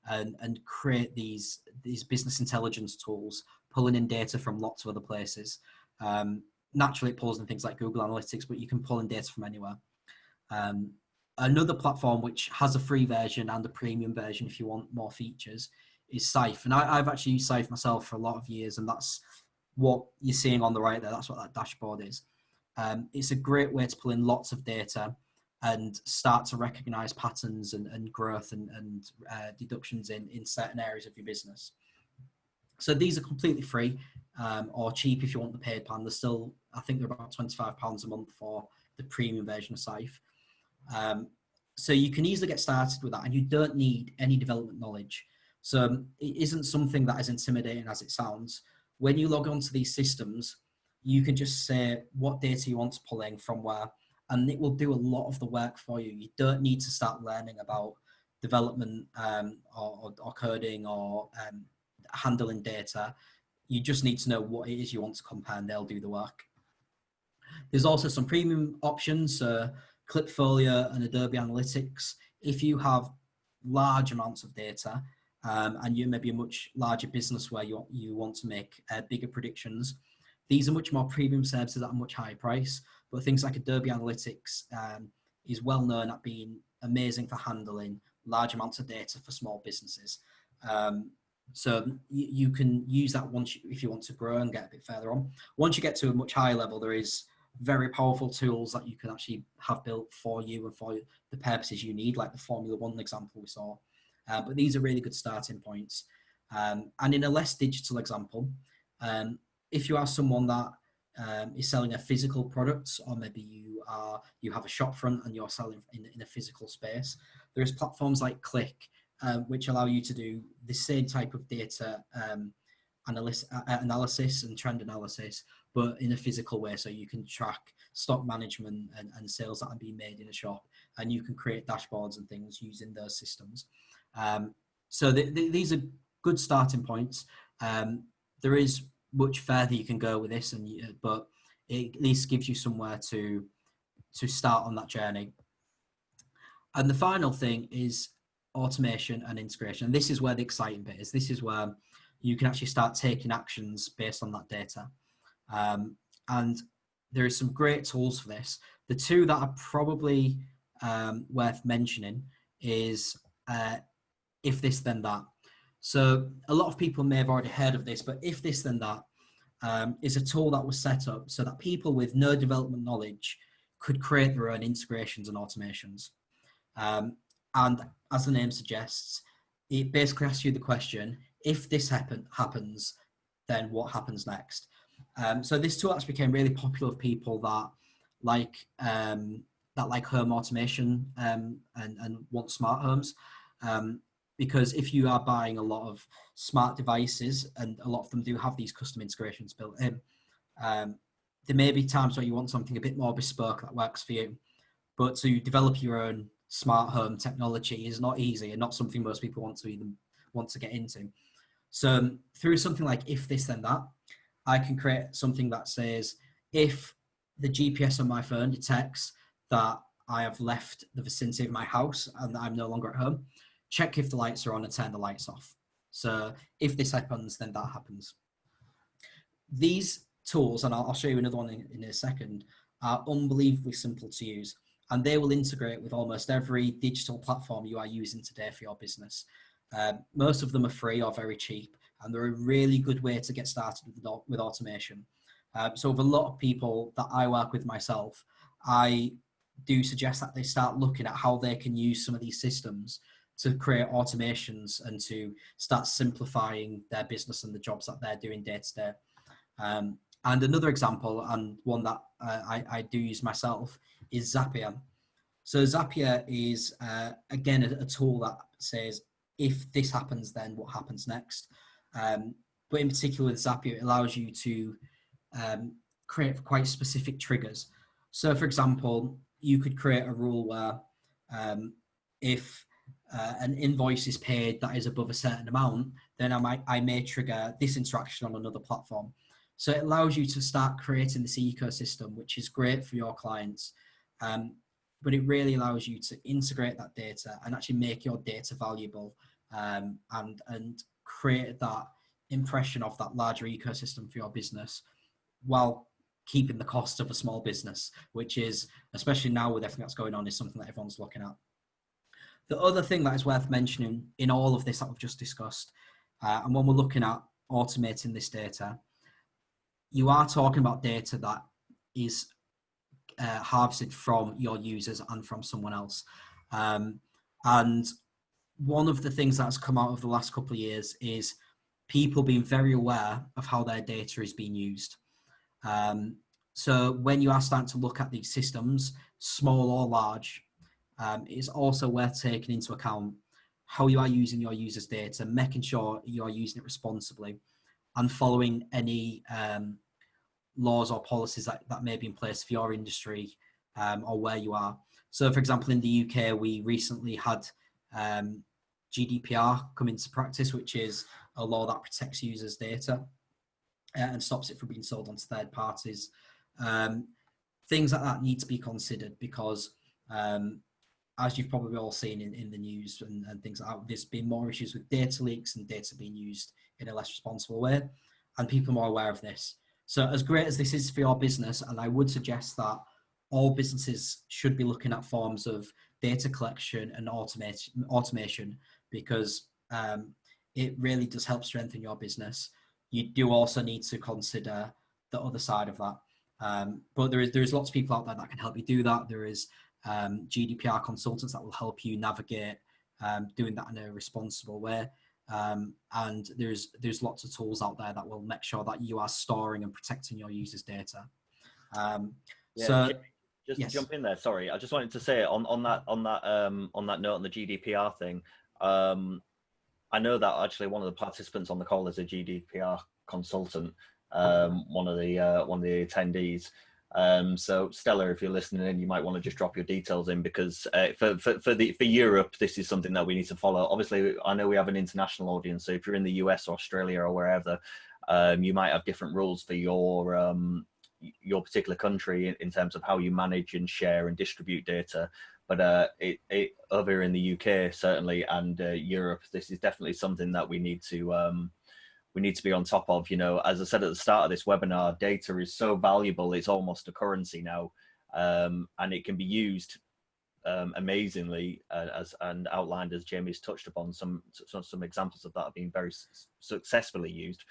and create these business intelligence tools, pulling in data from lots of other places. Naturally, it pulls in things like Google Analytics, but you can pull in data from anywhere. Another platform which has a free version and a premium version if you want more features is Sife. And I've actually used Sife myself for a lot of years, and that's what you're seeing on the right there. That's what that dashboard is. It's a great way to pull in lots of data and start to recognize patterns and growth and deductions in certain areas of your business. So these are completely free or cheap if you want the paid plan. They're still, I think they're about £25 a month for the premium version of Sife. So you can easily get started with that, and you don't need any development knowledge. So it isn't something that is intimidating as it sounds. When you log onto these systems, you can just say what data you want to pull in from where, and it will do a lot of the work for you. You don't need to start learning about development or coding or handling data. You just need to know what it is you want to compare, and they'll do the work. There's also some premium options, Clipfolio and Adobe Analytics. If you have large amounts of data and you may be a much larger business where you want to make bigger predictions, these are much more premium services at a much higher price. But things like Adobe Analytics is well known at being amazing for handling large amounts of data for small businesses. So you can use that if you want to grow and get a bit further on. Once you get to a much higher level, there is very powerful tools that you can actually have built for you and for the purposes you need, like the Formula One example we saw. But these are really good starting points. And in a less digital example, if you are someone that is selling a physical product, or maybe you have a shop front and you're selling in a physical space, there's platforms like Click, which allow you to do the same type of data analysis and trend analysis, but in a physical way. So you can track stock management and sales that are being made in a shop, and you can create dashboards and things using those systems. So these are good starting points. There is much further you can go with this, but it at least gives you somewhere to start on that journey. And the final thing is automation and integration. And this is where the exciting bit is. This is where you can actually start taking actions based on that data. And there is some great tools for this. The two that are probably worth mentioning is If This Then That. So a lot of people may have already heard of this, but If This Then That is a tool that was set up so that people with no development knowledge could create their own integrations and automations. And as the name suggests, it basically asks you the question, if this happens, then what happens next? So this tool actually became really popular with people that like home automation and want smart homes. Because if you are buying a lot of smart devices, and a lot of them do have these custom integrations built in, there may be times where you want something a bit more bespoke that works for you. But to develop your own smart home technology is not easy, and not something most people want to get into. So through something like If This Then That, I can create something that says, if the GPS on my phone detects that I have left the vicinity of my house and that I'm no longer at home, check if the lights are on and turn the lights off. So if this happens, then that happens. These tools, and I'll show you another one in a second, are unbelievably simple to use, and they will integrate with almost every digital platform you are using today for your business. Most of them are free or very cheap, and they're a really good way to get started with automation. So with a lot of people that I work with myself, I do suggest that they start looking at how they can use some of these systems to create automations and to start simplifying their business and the jobs that they're doing day to day. And another example, and one that I do use myself, is Zapier. So Zapier is, again, a tool that says, if this happens, then what happens next? But in particular with Zapier, it allows you to create quite specific triggers. So for example, you could create a rule where if an invoice is paid that is above a certain amount, then I may trigger this interaction on another platform. So it allows you to start creating this ecosystem, which is great for your clients. But it really allows you to integrate that data and actually make your data valuable, and create that impression of that larger ecosystem for your business, while keeping the cost of a small business, which is, especially now with everything that's going on, is something that everyone's looking at. The other thing that is worth mentioning in all of this that we've just discussed, and when we're looking at automating this data, you are talking about data that is harvested from your users and from someone else. And one of the things that's come out of the last couple of years is people being very aware of how their data is being used. So when you are starting to look at these systems, small or large, it's also worth taking into account how you are using your users' data, making sure you are using it responsibly, and following any laws or policies that may be in place for your industry, or where you are. So for example, in the UK, we recently had GDPR come into practice, which is a law that protects users' data and stops it from being sold on to third parties. Things like that need to be considered because, as you've probably all seen in the news and things like that, there's been more issues with data leaks and data being used in a less responsible way, and people are more aware of this. So as great as this is for your business, and I would suggest that all businesses should be looking at forms of data collection and automation, because it really does help strengthen your business. You do also need to consider the other side of that. But there is lots of people out there that can help you do that. There is GDPR consultants that will help you navigate doing that in a responsible way. And there's lots of tools out there that will make sure that you are storing and protecting your users' data. So just to jump in there, sorry, I just wanted to say on that note on the GDPR thing. I know that actually one of the participants on the call is a GDPR consultant, one of the attendees. So Stella, if you're listening in, you might want to just drop your details in, because for Europe, this is something that we need to follow. Obviously, I know we have an international audience, so if you're in the US or Australia or wherever, you might have different rules for your particular country in terms of how you manage and share and distribute data. But over in the UK certainly, and Europe, this is definitely something that we need to be on top of. You know, as I said at the start of this webinar, data is so valuable, it's almost a currency now, and it can be used amazingly, and outlined, as Jamie's touched upon. Some examples of that have been very successfully used.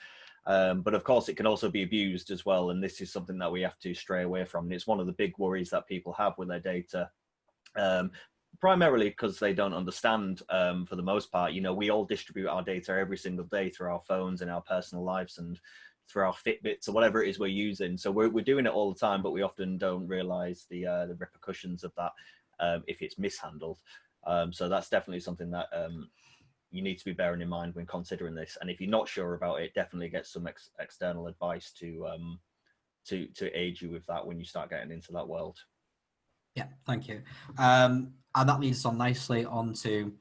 But of course, it can also be abused as well, and this is something that we have to stray away from. And it's one of the big worries that people have with their data, primarily because they don't understand, for the most part. You know, we all distribute our data every single day through our phones and our personal lives and through our Fitbits or whatever it is we're using. So we're doing it all the time, but we often don't realize the repercussions of that if it's mishandled. So that's definitely something that you need to be bearing in mind when considering this. And if you're not sure about it, definitely get some external advice to aid you with that when you start getting into that world. Yeah, thank you. And that leads us on nicely onto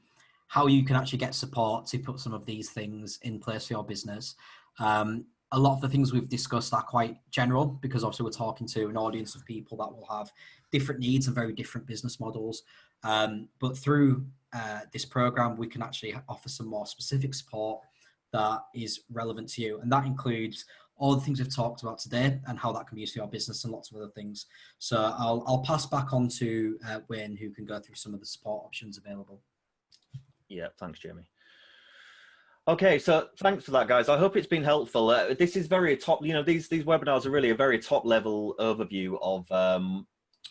how you can actually get support to put some of these things in place for your business. A lot of the things we've discussed are quite general, because obviously we're talking to an audience of people that will have different needs and very different business models. But through this program, we can actually offer some more specific support that is relevant to you. And that includes all the things we've talked about today and how that can be used for your business and lots of other things. So I'll pass back on to Wayne, who can go through some of the support options available. Yeah, thanks, Jamie. Okay, so thanks for that, guys. I hope it's been helpful. This is very top, you know, these webinars are really a very top level overview of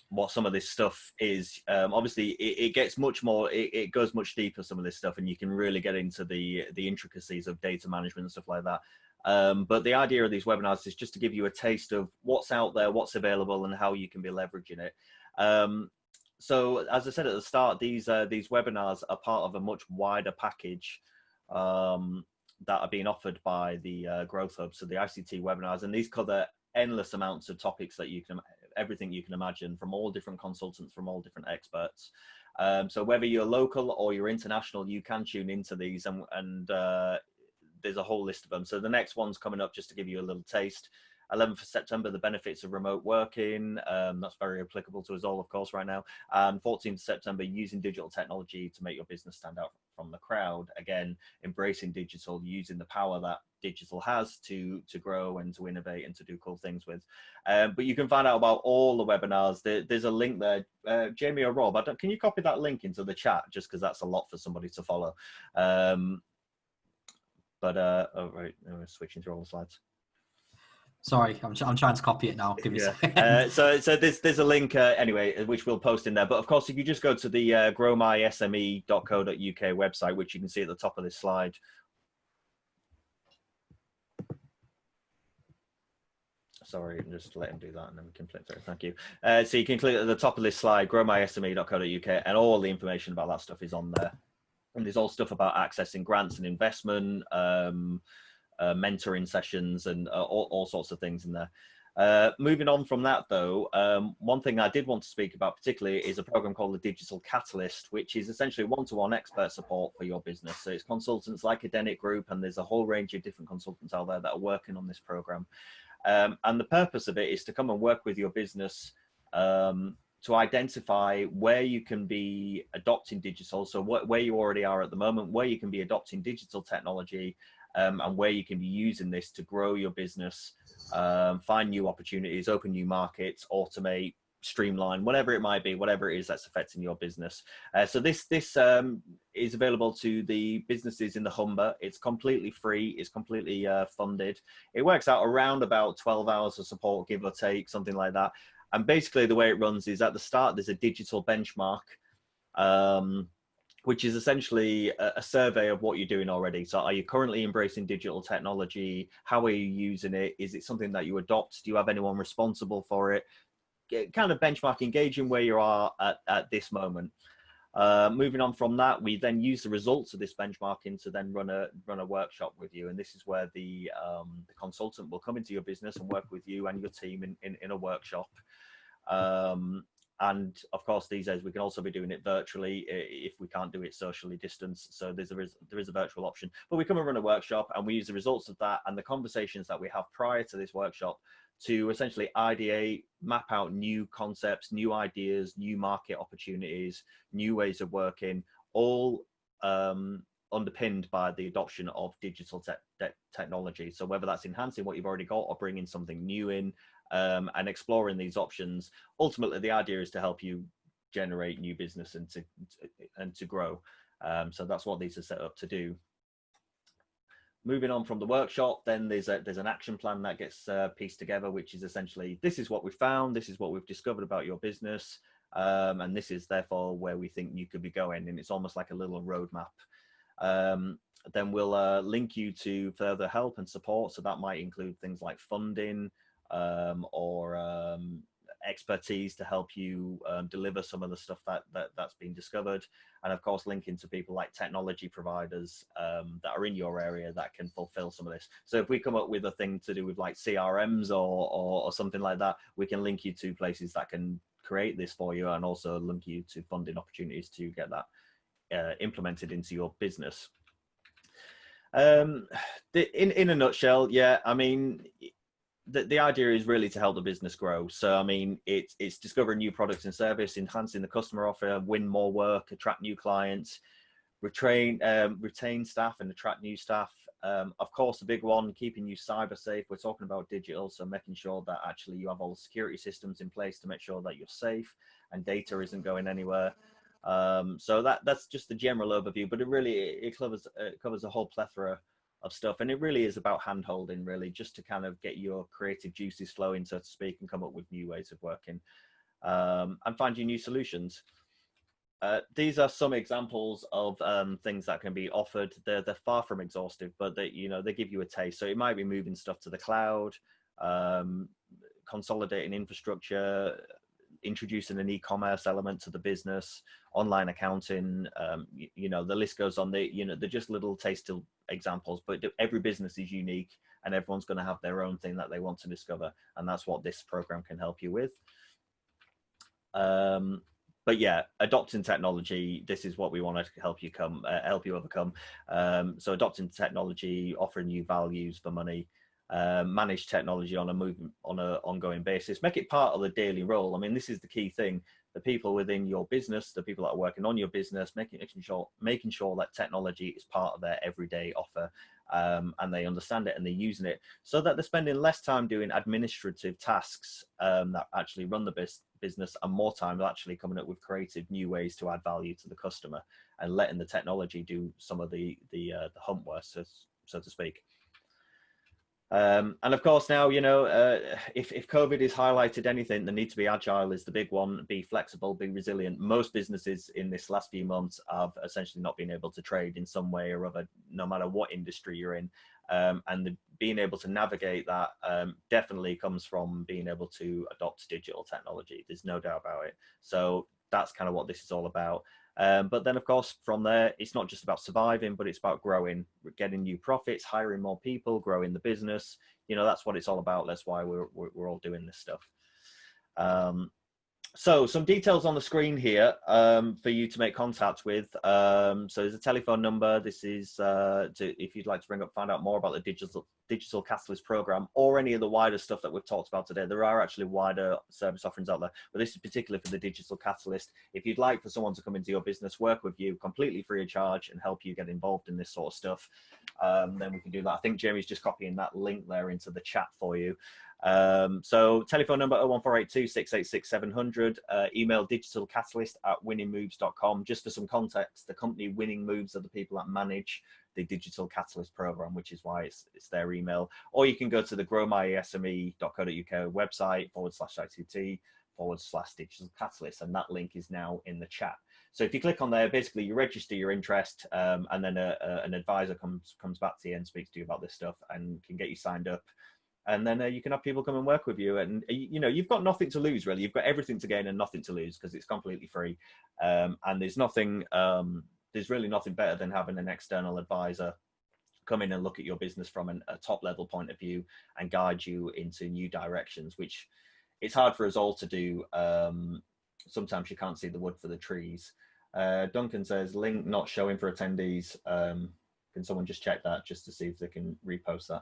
what some of this stuff is. Obviously, it gets much more, it goes much deeper, some of this stuff, and you can really get into the intricacies of data management and stuff like that. But the idea of these webinars is just to give you a taste of what's out there, what's available, and how you can be leveraging it. So as I said at the start, these webinars are part of a much wider package that are being offered by the Growth Hub. So the ICT webinars, and these cover endless amounts of topics that you can, everything you can imagine, from all different consultants, from all different experts. So whether you're local or you're international, you can tune into these, and there's a whole list of them. So the next one's coming up, just to give you a little taste. 11th of September, the benefits of remote working. That's very applicable to us all, of course, right now. And 14th of September, using digital technology to make your business stand out from the crowd. Again, embracing digital, using the power that digital has to grow and to innovate and to do cool things with. But you can find out about all the webinars. There's a link there. Jamie or Rob, can you copy that link into the chat, just because that's a lot for somebody to follow. Oh, right, we're switching through all the slides. Sorry, I'm trying to copy it now. Give me a second. second. So there's a link anyway, which we'll post in there. But of course, if you just go to the growmysme.co.uk website, which you can see at the top of this slide. Sorry, just let him do that and then we can click through. Thank you. So you can click at the top of this slide, growmysme.co.uk, and all the information about that stuff is on there. And there's all stuff about accessing grants and investment, mentoring sessions, and all sorts of things in there. Moving on from that, though, one thing I did want to speak about particularly is a program called the Digital Catalyst, which is essentially one-to-one expert support for your business. So it's consultants like Edenic Group, and there's a whole range of different consultants out there that are working on this program. And the purpose of it is to come and work with your business to identify where you can be adopting digital. So where you already are at the moment, where you can be adopting digital technology, and where you can be using this to grow your business, find new opportunities, open new markets, automate, streamline, whatever it might be, whatever it is that's affecting your business. So this is available to the businesses in the Humber. It's completely free. It's completely funded. It works out around about 12 hours of support, give or take, something like that. And basically the way it runs is at the start, there's a digital benchmark, which is essentially a survey of what you're doing already. So are you currently embracing digital technology? How are you using it? Is it something that you adopt? Do you have anyone responsible for it? Kind of benchmark, engaging where you are at this moment. Moving on from that, we then use the results of this benchmarking to then run a workshop with you. And this is where the consultant will come into your business and work with you and your team in a workshop. And of course, these days we can also be doing it virtually if we can't do it socially distanced. So there is a virtual option. But we come and run a workshop, and we use the results of that and the conversations that we have prior to this workshop to essentially ideate, map out new concepts, new ideas, new market opportunities, new ways of working, all underpinned by the adoption of digital technology. So whether that's enhancing what you've already got or bringing something new in, and exploring these options, ultimately the idea is to help you generate new business and to grow. So that's what these are set up to do. Moving on from the workshop, then there's an action plan that gets pieced together, which is essentially, this is what we found, this is what we've discovered about your business, and this is therefore where we think you could be going. And it's almost like a little roadmap. Then we'll link you to further help and support. So that might include things like funding, or expertise to help you deliver some of the stuff that's been discovered, and of course linking to people like technology providers that are in your area that can fulfill some of this. So if we come up with a thing to do with like CRMs or something like that, we can link you to places that can create this for you, and also link you to funding opportunities to get that implemented into your business. In a nutshell, yeah, I mean, the idea is really to help the business grow. So I mean, it's discovering new products and service, enhancing the customer offer, win more work, attract new clients, retain staff and attract new staff. Of course, the big one, keeping you cyber safe. We're talking about digital, so making sure that actually you have all the security systems in place to make sure that you're safe and data isn't going anywhere. So that's just the general overview, but it covers a whole plethora of stuff, and it really is about hand holding, really, just to kind of get your creative juices flowing, so to speak, and come up with new ways of working, and finding new solutions. These are some examples of things that can be offered. They're far from exhaustive, but they give you a taste. So it might be moving stuff to the cloud, consolidating infrastructure, introducing an e-commerce element to the business, online accounting, you know, the list goes on. They're just little taste examples, but every business is unique and everyone's going to have their own thing that they want to discover. And that's what this program can help you with. But yeah, adopting technology, this is what we want to help you overcome. So adopting technology, offering you values for money, manage technology on an ongoing basis, make it part of the daily role. I mean, this is the key thing. The people within your business, the people that are working on your business, making sure that technology is part of their everyday offer, and they understand it and they're using it, so that they're spending less time doing administrative tasks that actually run the business, and more time actually coming up with creative new ways to add value to the customer, and letting the technology do some of the hump work, so to speak. And of course, now, you know, if COVID has highlighted anything, the need to be agile is the big one. Be flexible, be resilient. Most businesses in this last few months have essentially not been able to trade in some way or other, no matter what industry you're in. And being able to navigate that definitely comes from being able to adopt digital technology. There's no doubt about it. So that's kind of what this is all about. But then, of course, from there, it's not just about surviving, but it's about growing, getting new profits, hiring more people, growing the business. You know, that's what it's all about. That's why we're all doing this stuff. So some details on the screen here for you to make contact with. So there's a telephone number. This is if you'd like to find out more about the Digital Catalyst program, or any of the wider stuff that we've talked about today. There are actually wider service offerings out there, but this is particularly for the Digital Catalyst. If you'd like for someone to come into your business, work with you completely free of charge, and help you get involved in this sort of stuff, then we can do that. I think Jamie's just copying that link there into the chat for you. So telephone number 01482 686 700, email digitalcatalyst@winningmoves.com. Just for some context, the company Winning Moves are the people that manage the Digital Catalyst program, which is why it's their email. Or you can go to the growmysme.co.uk website /ICT/Digital Catalyst, and that link is now in the chat. So if you click on there, basically you register your interest, and then an advisor comes back to you and speaks to you about this stuff and can get you signed up. And then you can have people come and work with you, and you know, you've got nothing to lose really. You've got everything to gain and nothing to lose, because it's completely free. And there's really nothing better than having an external advisor come in and look at your business from a top level point of view and guide you into new directions, which it's hard for us all to do. Sometimes you can't see the wood for the trees. Duncan says link not showing for attendees. Can someone just check that just to see if they can repost that?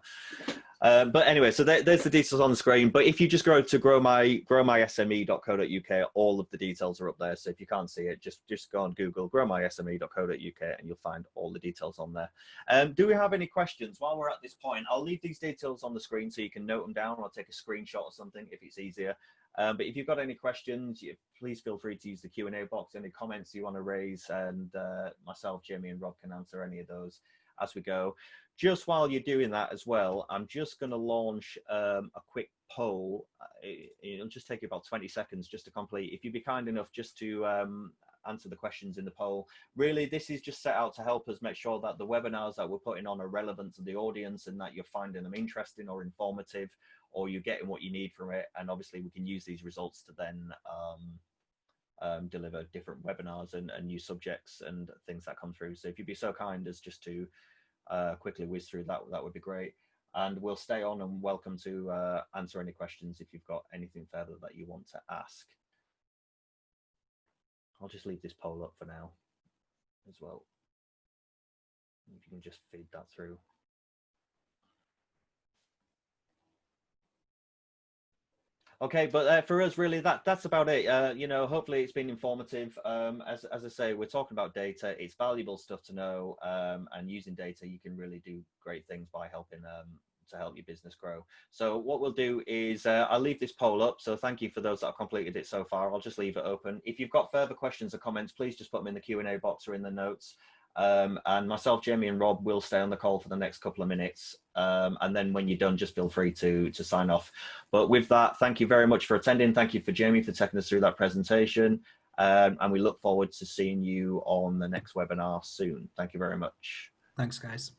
But anyway, so there's the details on the screen. But if you just go to growmysme.co.uk, all of the details are up there. So if you can't see it, just go on Google growmysme.co.uk and you'll find all the details on there. Do we have any questions while we're at this point? I'll leave these details on the screen so you can note them down, or take a screenshot or something if it's easier. But if you've got any questions, please feel free to use the Q&A box. Any comments you want to raise, and myself, Jamie, and Rob can answer any of those as we go. Just while you're doing that as well, I'm just going to launch a quick poll. It'll just take you about 20 seconds just to complete. If you'd be kind enough just to answer the questions in the poll. Really, this is just set out to help us make sure that the webinars that we're putting on are relevant to the audience, and that you're finding them interesting or informative, or you're getting what you need from it. And obviously we can use these results to then deliver different webinars and new subjects and things that come through. So if you'd be so kind as just to quickly whiz through that, that would be great. And we'll stay on and welcome to answer any questions if you've got anything further that you want to ask. I'll just leave this poll up for now as well. If you can just feed that through. Okay, but for us, really, that's about it. You know, hopefully it's been informative. As I say, we're talking about data. It's valuable stuff to know, and using data, you can really do great things by helping to help your business grow. So what we'll do is I'll leave this poll up. So thank you for those that have completed it so far. I'll just leave it open. If you've got further questions or comments, please just put them in the Q&A box or in the notes. And myself, Jamie, and Rob will stay on the call for the next couple of minutes. And then when you're done, just feel free to sign off. But with that, thank you very much for attending. Thank you for Jamie for taking us through that presentation. And we look forward to seeing you on the next webinar soon. Thank you very much. Thanks, guys.